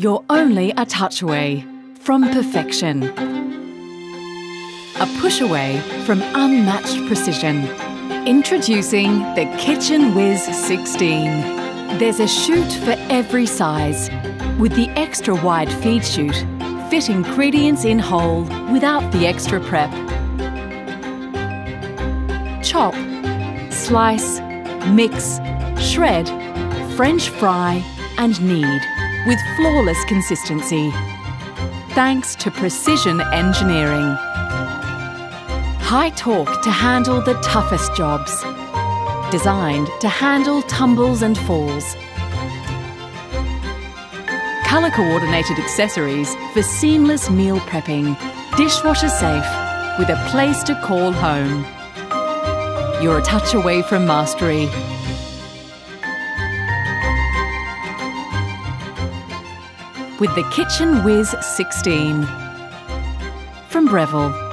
You're only a touch away from perfection. A push away from unmatched precision. Introducing the Kitchen Wizz 16. There's a chute for every size. With the extra wide feed chute, fit ingredients in whole without the extra prep. Chop, slice, mix, shred, French fry and knead with flawless consistency. Thanks to precision engineering. High torque to handle the toughest jobs. Designed to handle tumbles and falls. Colour-coordinated accessories for seamless meal prepping. Dishwasher safe with a place to call home. You're a touch away from mastery. With the Kitchen Wizz 16 from Breville.